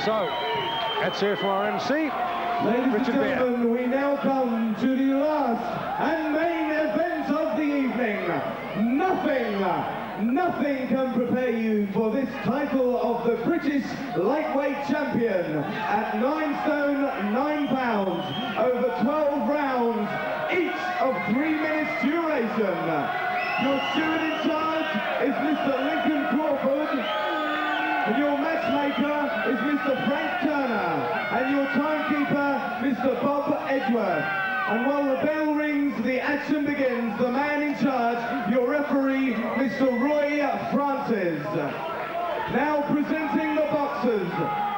So, let's hear from our MC. Ladies Richard and gentlemen, we now come to the last and main event of the evening. Nothing can prepare you for this title of the British lightweight champion at 9 stone 9 pounds over 12 rounds, each of 3 minutes duration. Your steward in charge is Mr. Lincoln Crawford, and your matchmaker is Mr. Frank Turner, and your timekeeper Mr. Bob Edgeworth. And while the bell rings, the action begins. The man in charge, your referee, Mr. Roy Francis. Now presenting the boxers.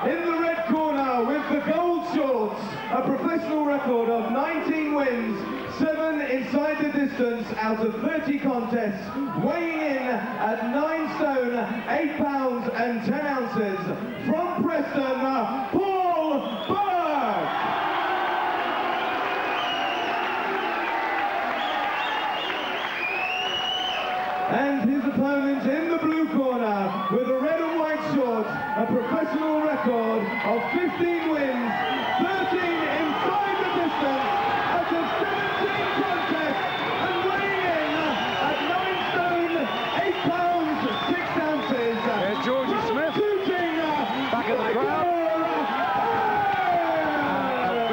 In the red corner with the gold shorts, a professional record of 19 wins, 7 inside the distance out of 30 contests, weighing in at 9 stone, 8 pounds and 10 ounces. From Preston, Paul Burke. And his opponent in the blue corner with the red and white shorts, a professional record of 15 wins, 13 inside the distance, out of 17 contests, and weighing in at 9 stone, 8 pounds, 6 ounces. There's Georgie Smith, back in the crowd.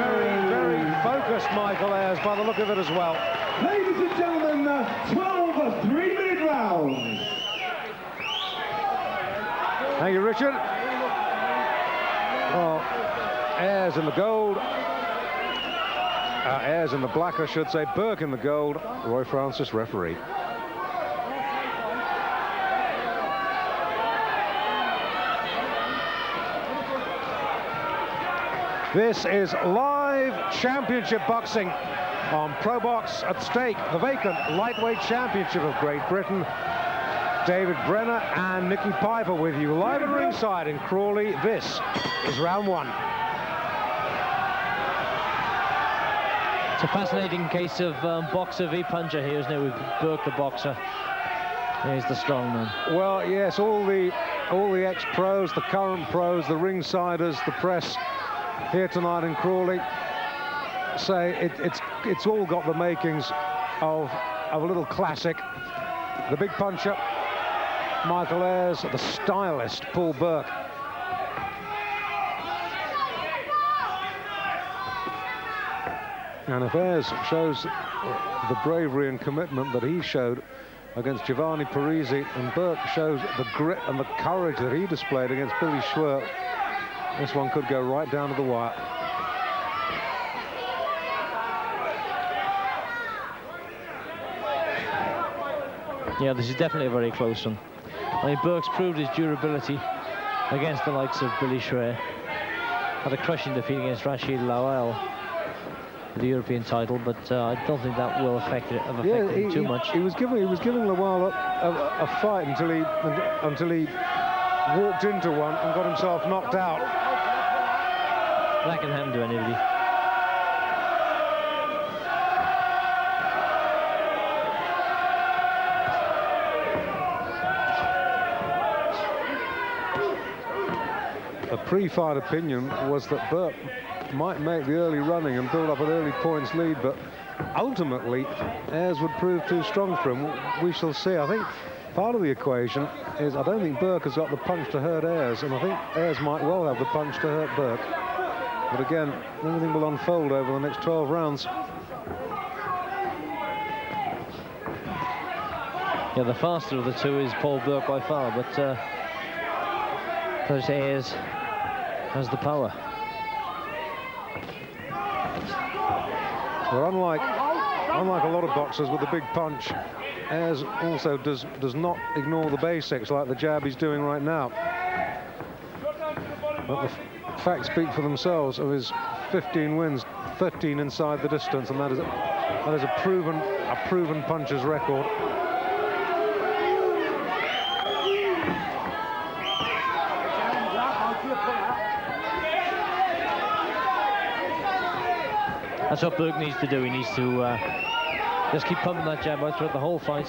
Very focused Michael Ayers by the look of it as well. Ladies and gentlemen, 12 3-minute rounds. Thank you, Richard. Well, Ayers in the gold. Ayers in the black, I should say. Burke in the gold. Roy Francis, referee. This is live championship boxing on Pro Box. At stake, the vacant lightweight championship of Great Britain. David Brenner and Nicky Piper with you live at ringside in Crawley. This is round 1. It's a fascinating case of boxer v puncher here, isn't it, with Burke the boxer. Here's the strong man. Well, yes, all the ex-pros, the current pros, the ringsiders, the press here tonight in Crawley say it's all got the makings of a little classic. The big puncher, Michael Ayers, the stylist, Paul Burke. And if Ayers shows the bravery and commitment that he showed against Giovanni Parisi, and Burke shows the grit and the courage that he displayed against Billy Schwer, this one could go right down to the wire. Yeah, this is definitely a very close one. I mean, Burke's proved his durability against the likes of Billy Schwer. Had a crushing defeat against Rashid Lawal for the European title, but I don't think that will affect him too much. He was giving Lawal a fight until he walked into one and got himself knocked out. That can happen to anybody. A pre-fight opinion was that Burke might make the early running and build up an early points lead, but ultimately Ayers would prove too strong for him. We shall see. I think part of the equation is I don't think Burke has got the punch to hurt Ayers, and I think Ayers might well have the punch to hurt Burke. But again, everything will unfold over the next 12 rounds. Yeah, the faster of the two is Paul Burke by far, but Ayers has the power. Well, unlike a lot of boxers with the big punch, Ayers also does not ignore the basics like the jab he's doing right now. But the facts speak for themselves of his 15 wins, 13 inside the distance, and that is a proven puncher's record. That's what Burke needs to do. He needs to just keep pumping that jab out throughout the whole fight.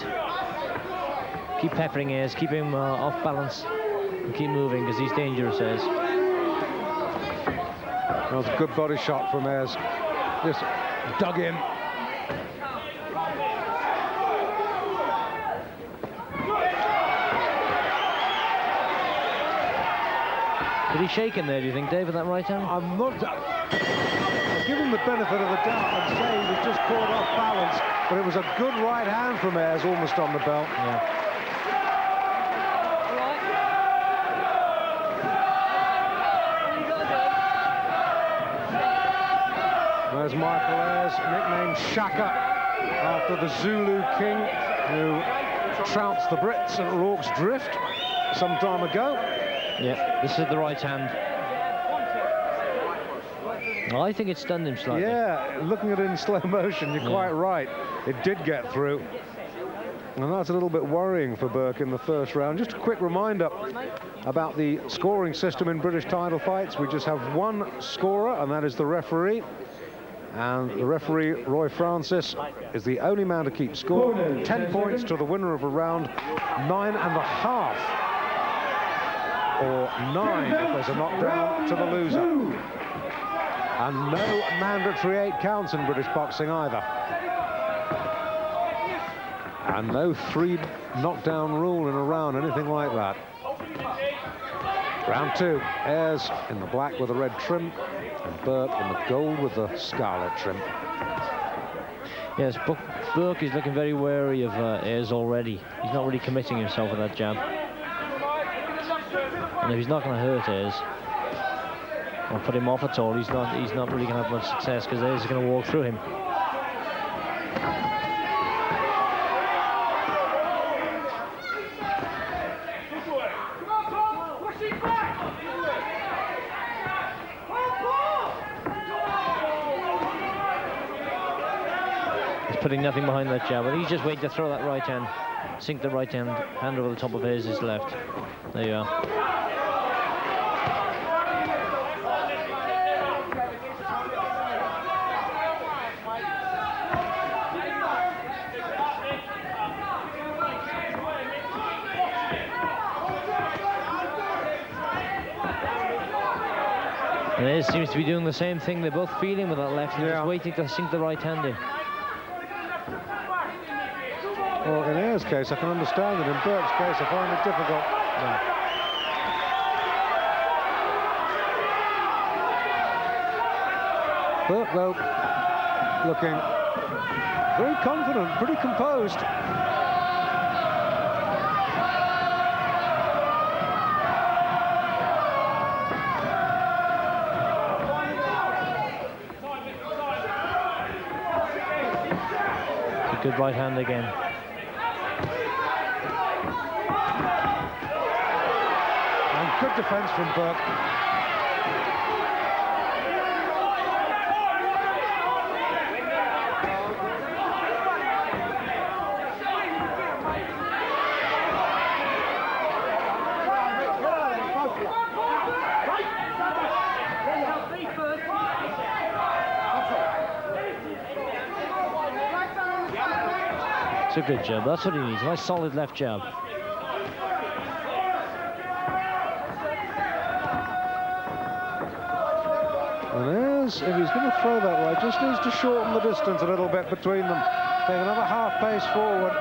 Keep peppering Ayers, keep him off balance, and keep moving, because he's dangerous, Ayers. That was a good body shot from Ayers. Just dug in. Did he shake him there, do you think, Dave, with that right hand? I'm not... I'll give him the benefit of the doubt and say he was just caught off balance, but it was a good right hand from Ayers, almost on the belt. Yeah. There's Michael Ayers, nicknamed Shaka, after the Zulu king who trounced the Brits at Rorke's Drift some time ago. Yeah, this is the right hand. I think it stunned him slightly. Yeah, looking at it in slow motion, you're quite right. It did get through. And that's a little bit worrying for Burke in the first round. Just a quick reminder about the scoring system in British title fights. We just have one scorer, and that is the referee. And the referee, Roy Francis, is the only man to keep score. 10 points to the winner of a round, 9.5. Or 9 if there's a knockdown to the loser. And no mandatory 8 counts in British boxing either. And no 3 knockdown rule in a round, anything like that. Round 2, Ayers in the black with the red trim, and Burke in the gold with the scarlet trim. Yes, Burke is looking very wary of Ayers already. He's not really committing himself with that jab. And if he's not going to hurt Ayers or put him off at all, he's not really going to have much success, because Ayers is going to walk through him. He's putting nothing behind that jab, and he's just waiting to throw that right hand, sink the right hand over the top of Ayers' left. There you are. And Ayers seems to be doing the same thing. They're both feeling with that left and just waiting to sink the right hand in. Well, in Ayers' case, I can understand it. In Burke's case, I find it difficult. No. Burke, though, looking very confident, pretty composed. Good right hand again. And good defense from Burke. It's a good jab. That's what he needs. A nice solid left jab. And Ayers, if he's going to throw that right, just needs to shorten the distance a little bit between them. Take another half pace forward.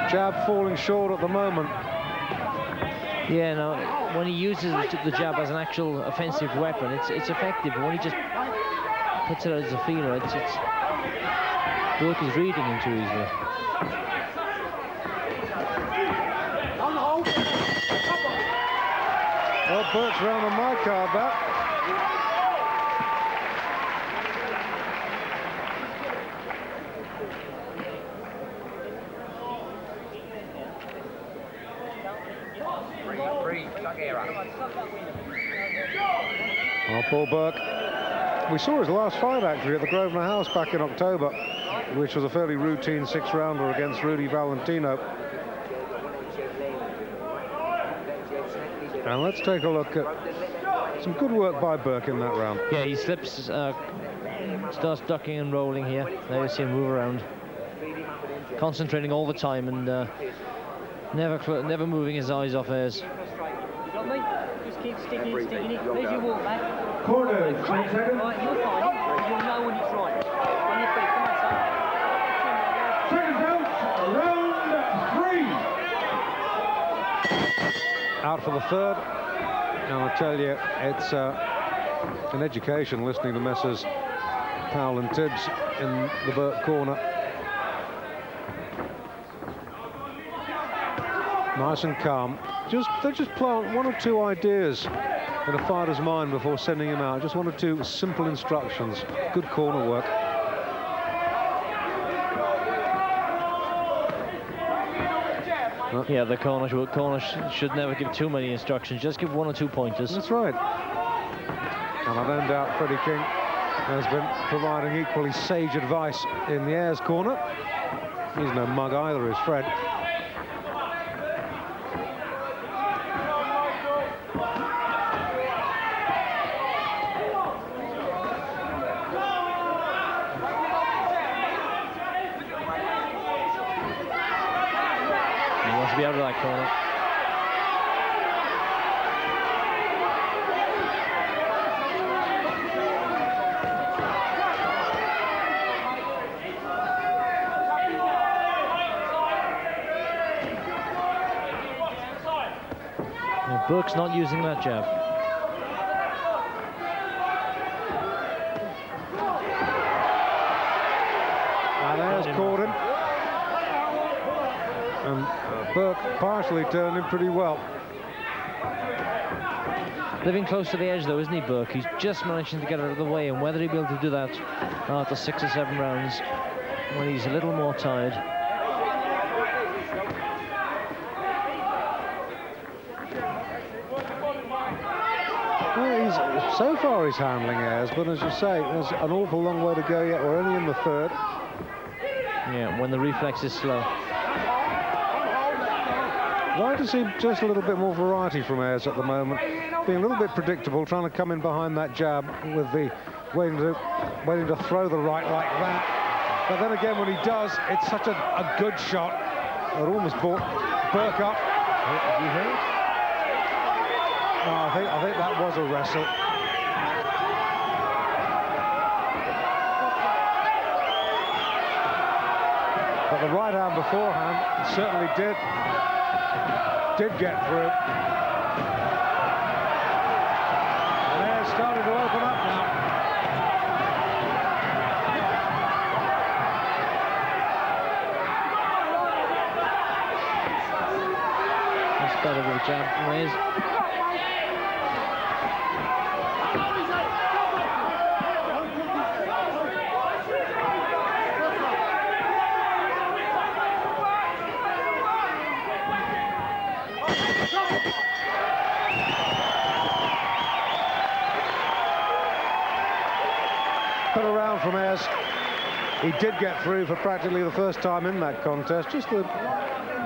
Jab falling short at the moment. Yeah, no, when he uses the jab as an actual offensive weapon, it's effective. But when he just puts it as a feeler, it's Burke is reading him too easily. Well, Burke's round on my card back. Oh, poor Burke. We saw his last fight actually at the Grosvenor House back in October, which was a fairly routine 6-rounder against Rudy Valentino. And let's take a look at some good work by Burke in that round. Yeah, he slips, starts ducking and rolling here. There you see him move around, concentrating all the time, and Never moving his eyes off Ayers. You got me? Just keep sticking it. Where's your walk back? Corners, 10 seconds. Right, you'll find it. You'll know when it's right. On your feet, come on, son. Seconds out, round 3. Out for the third. And I tell you, it's an education listening to Messrs Powell and Tibbs in the Burke corner. Nice and calm. They just plant one or two ideas in a fighter's mind before sending him out. Just one or two simple instructions. Good corner work. Yeah, the corner should never give too many instructions. Just give 1 or 2 pointers. That's right. And I don't doubt Freddie King has been providing equally sage advice in the Ayers corner. He's no mug either, is Fred. He wants to be out of that corner. Burke's not using that jab. And Ayers caught him. And Burke partially turned him pretty well. Living close to the edge though, isn't he, Burke? He's just managing to get out of the way, and whether he'll be able to do that after 6 or 7 rounds when he's a little more tired. So far he's handling Ayers, but as you say, there's an awful long way to go yet. We're only in the third. Yeah, when the reflex is slow. I'd like to see just a little bit more variety from Ayers at the moment. Being a little bit predictable, trying to come in behind that jab with the waiting to throw the right like that. But then again, when he does, it's such a good shot. It almost brought Burke up. Have you heard? No, I think that was a wrestle. But the right hand beforehand certainly did get through. And Ayers starting to open up now. That's better with a jab from Ayers. Around from Ayers. He did get through for practically the first time in that contest. Just the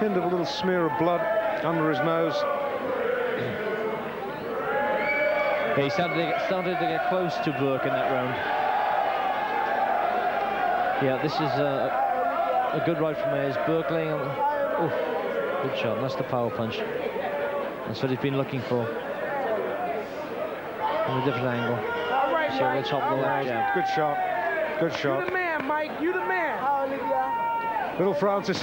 hint of a little smear of blood under his nose. Yeah, he started to get close to Burke in that round. Yeah, this is a good right from Ayers. Burke laying on. Oof, good shot. That's the power punch. That's what he's been looking for. From a different angle. So we'll top the left jab. Good shot. Good shot. You the man, Mike. You the man. Little Francis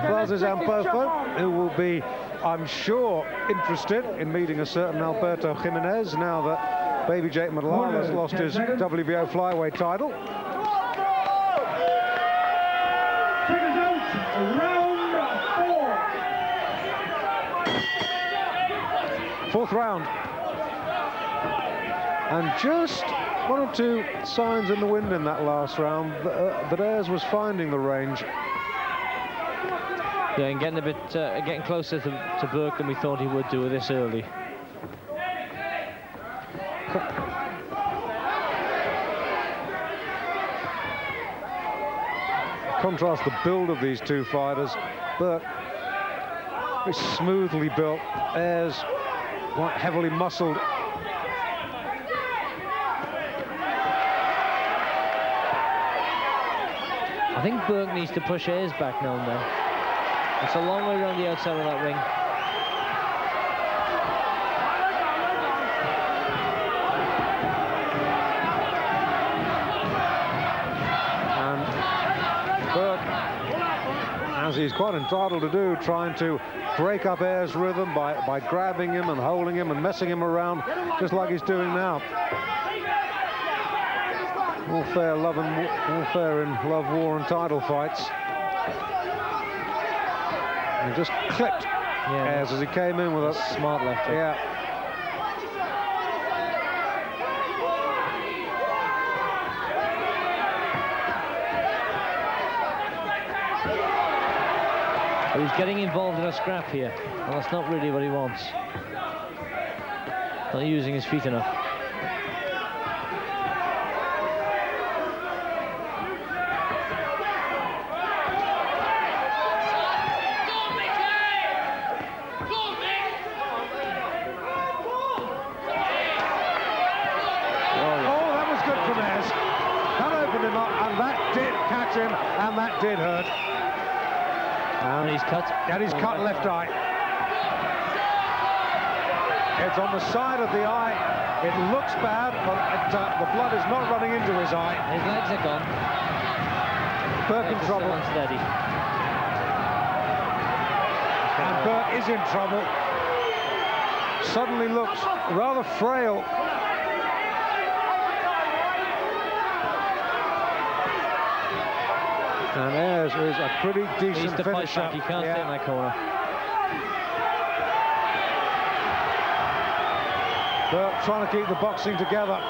Ampofa, who will be, I'm sure, interested in meeting a certain Alberto Jimenez now that Baby Jake Madlal has lost his WBO flyweight title. Seconds out, round 4. Fourth round. And just 1 or 2 signs in the wind in that last round that Ayers was finding the range. Yeah, and getting a bit, getting closer to Burke than we thought he would do this early. Contrast the build of these two fighters. Burke, very smoothly built. Ayers, quite heavily muscled. I think Burke needs to push Ayers back now and then. It's a long way around the outside of that ring. And Burke, as he's quite entitled to do, trying to break up Ayers' rhythm by grabbing him and holding him and messing him around, just like he's doing now. All fair in love, war, and title fights. And just clipped Ayers as he came in with a smart left hook. Yeah. But he's getting involved in a scrap here, and that's not really what he wants. Not using his feet enough. And that did hurt. And he's cut. And he's cut left eye. It's on the side of the eye. It looks bad, but the blood is not running into his eye. His legs are gone. Burke in trouble. Unsteady. And Burke is in trouble. Suddenly looks rather frail. And Ayers is a pretty decent finisher. He can't stay in that corner. Burke trying to keep the boxing together.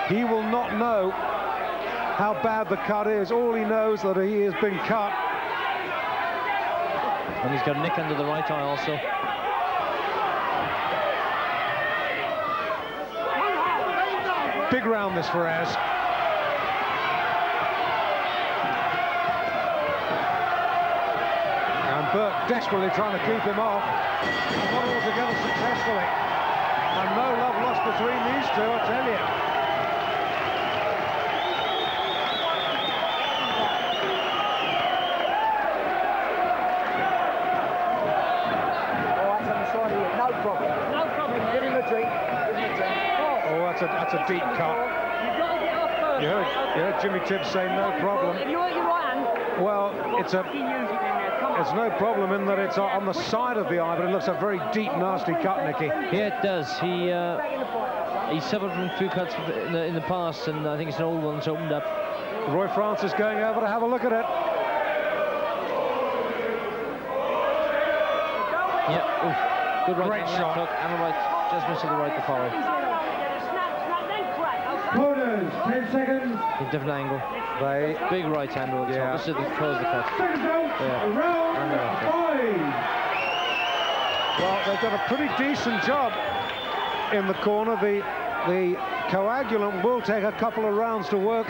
He will not know how bad the cut is. All he knows that he has been cut. And he's got a nick under the right eye also. Big round this for Ayers. Burke desperately trying to keep him off, and not altogether successfully. And no love lost between these two, I tell you. All right, on the side of you. No problem. No problem. Give him a drink. Give him a drink. Oh, that's a deep cut. You've got to get off first. You heard Jimmy Tibbs say no problem. If you hurt your right hand, well, it's no problem in that it's on the side of the eye, but it looks a very deep, nasty cut, Nicky. Yeah, it does. He suffered from a few cuts in the past, and I think it's an old one that's opened up. Roy Francis going over to have a look at it. Yeah, oof. Good right. Great shot. Hook and a right, just missing the right to follow. Corners, 10 seconds. A different angle. Big right hand over the top. This is the close the cut. Round 5. Well, they've done a pretty decent job in the corner. The coagulant will take a couple of rounds to work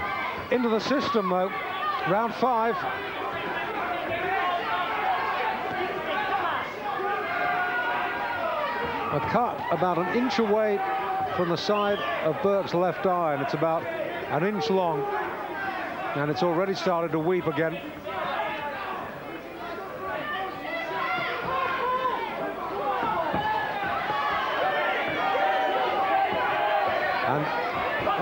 into the system, though. Round 5. A cut about an inch away from the side of Burke's left eye, and it's about an inch long, and it's already started to weep again. And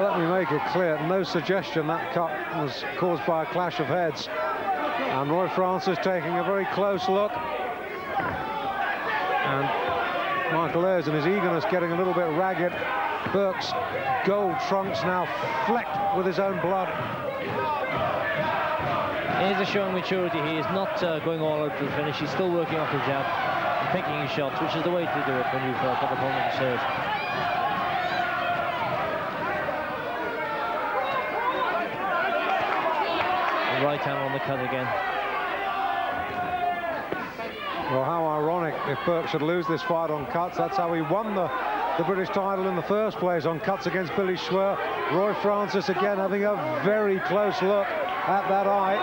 let me make it clear, no suggestion that cut was caused by a clash of heads. And Roy Francis taking a very close look, and Michael Ayers in his eagerness getting a little bit ragged. Burke's gold trunks now flecked with his own blood. Ayers is showing maturity. He is not going all out to the finish. He's still working off his jab and picking his shots, which is the way to do it when you've got the opponent to serve. The right hand on the cut again. Well, how ironic if Burke should lose this fight on cuts. That's how he won the British title in the first place, on cuts against Billy Schwer. Roy Francis again having a very close look at that eye.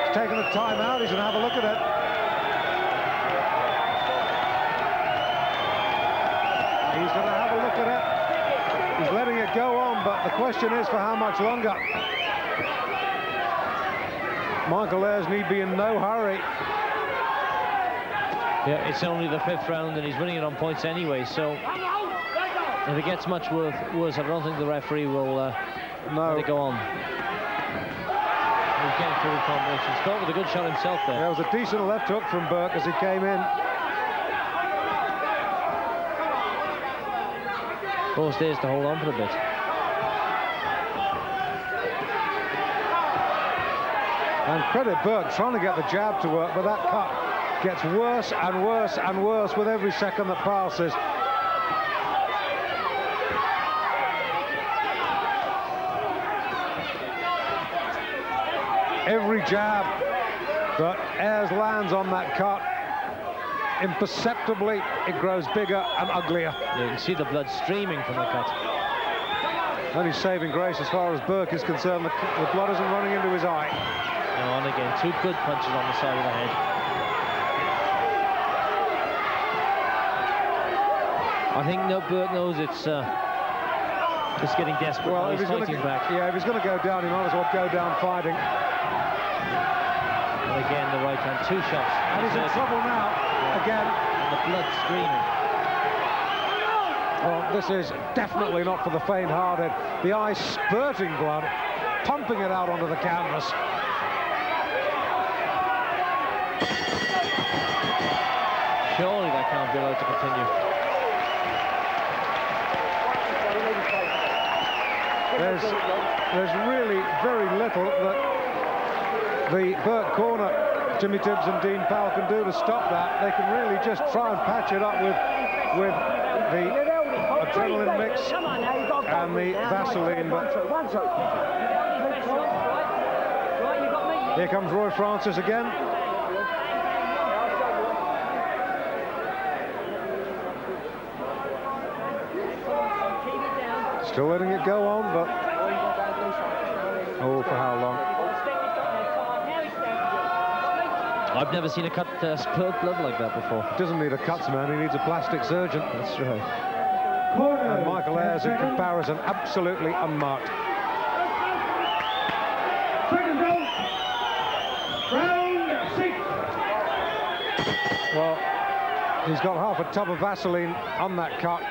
He's taking the time out. He's going to have a look at it. He's going to have a look at it. He's letting it go on, but the question is for how much longer. Michael Ayers need be in no hurry. Yeah, it's only the 5th round and he's winning it on points anyway, so if it gets much worse, I don't think the referee will let it go on. He's getting through the combination. He's caught with a good shot himself there. There was a decent left hook from Burke as he came in. Forced Ayers to hold on for a bit. And credit Burke trying to get the jab to work, but that cut gets worse and worse and worse with every second that passes. Every jab that Ayers lands on that cut, imperceptibly it grows bigger and uglier. Yeah, you can see the blood streaming from the cut. Only saving grace as far as Burke is concerned, the blood isn't running into his eye. Now on again, 2 good punches on the side of the head. I think Burke knows it's getting desperate. Well, he's fighting back. Yeah, if he's going to go down, he might as well go down fighting. And again, the right hand, 2 shots. And he's in trouble now, again. And the blood streaming. Well, this is definitely not for the faint-hearted. The eye spurting blood, pumping it out onto the canvas. Surely that can't be allowed to continue. There's really very little that the Burke corner, Jimmy Tibbs and Dean Powell, can do to stop that. They can really just try and patch it up with the adrenaline mix and the Vaseline. But here comes Roy Francis again. Still letting it go on, but oh, for how long? I've never seen a cut spurt blood like that before. Doesn't need a cuts man, he needs a plastic surgeon. That's right. And Michael Ayers, in comparison, absolutely unmarked. Second round. Round 6. Well, he's got half a tub of Vaseline on that cut.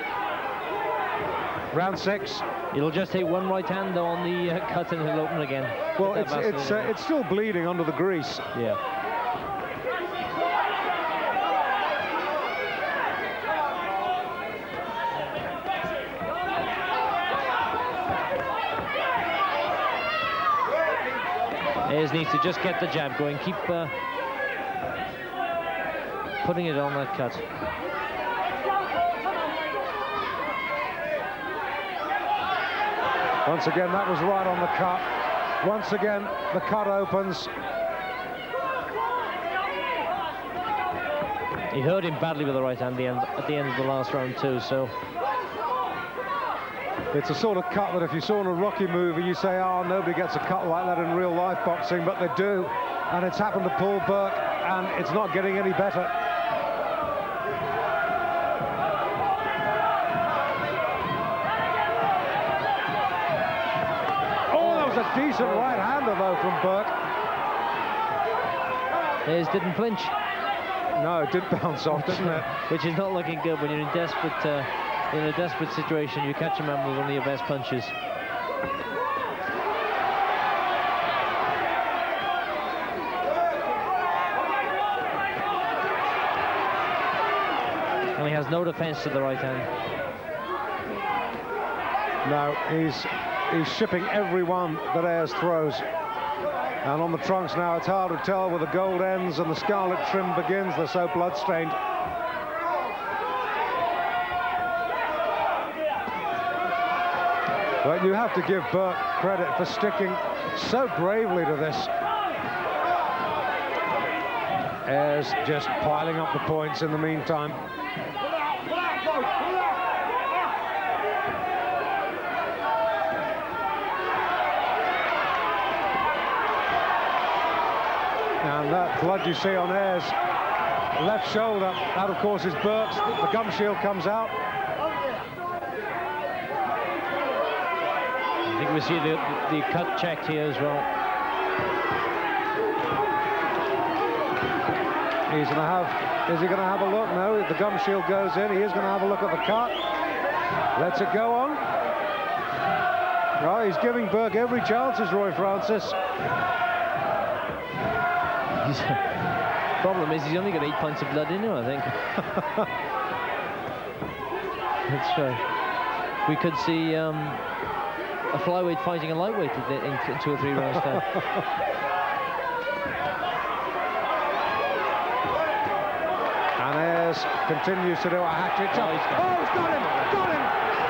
Round 6. It'll just take 1 right hand though on the cut and it'll open again. Well, it's still bleeding under the grease. Yeah. Ayers needs to just get the jab going, keep putting it on that cut. Once again, that was right on the cut. Once again, the cut opens. He hurt him badly with the right hand at the end of the last round too, so... It's a sort of cut that if you saw in a Rocky movie, you say, oh, nobody gets a cut like that in real life boxing, but they do. And it's happened to Paul Burke, and it's not getting any better. Oh, that was a decent right-hander, though, from Burke. Ayers didn't flinch. No, it did bounce off, didn't it? Which is not looking good when you're in a desperate situation. You catch a man with one of your best punches. And he has no defense to the right hand. No, he's shipping every one that Ayers throws. And on the trunks now, it's hard to tell where the gold ends and the scarlet trim begins. They're so blood-stained. But you have to give Burke credit for sticking so bravely to this. Ayers just piling up the points in the meantime. And that blood you see on Ayers' left shoulder, that of course is Burke's. The gum shield comes out. I think we see the cut checked here as well. He's going to have, is he going to have a look? No, the gum shield goes in. He is going to have a look at the cut. Lets it go on. Right, he's giving Burke every chance, is Roy Francis. Problem is, he's only got 8 pints of blood in him, I think. That's right. We could see a flyweight fighting a lightweight in 2 or 3 rounds time. And Ayers continues to do a hat-trick. Oh, he's got him! Got him!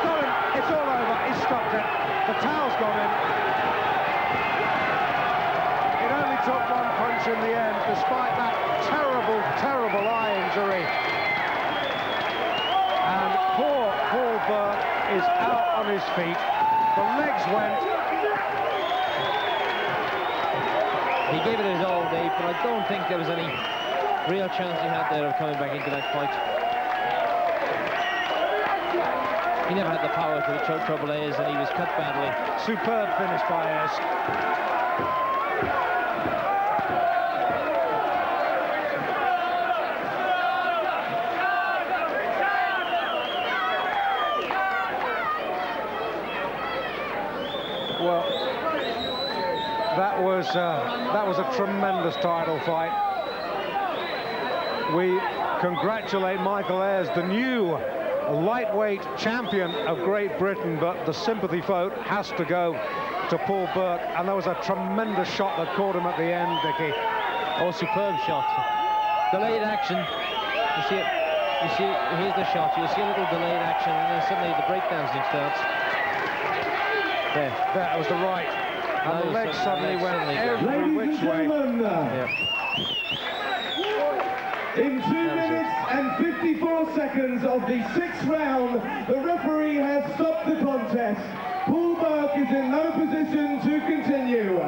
Got him! It's all over. He's stopped it. The towel's gone in. It only took 1 punch in the end, despite that terrible, terrible eye injury. And poor Paul Burke is out on his feet. The legs went. He gave it his all, Dave, but I don't think there was any real chance he had there of coming back into that fight. He never had the power to choke trouble Ayers, and he was cut badly. Superb finish by Ayers. Well, that was a tremendous title fight. We congratulate Michael Ayers, the new lightweight champion of Great Britain, but the sympathy vote has to go to Paul Burke, and there was a tremendous shot that caught him at the end, Dickie. Oh, superb shot. Delayed action. You see it. You see, here's the shot. You see a little delayed action, and then suddenly the breakdancing starts. There. That was the right. And the legs suddenly went every which way. Yeah. In 2 minutes and 54 seconds of the 6th round, the referee has stopped the contest. Paul Burke is in no position to continue.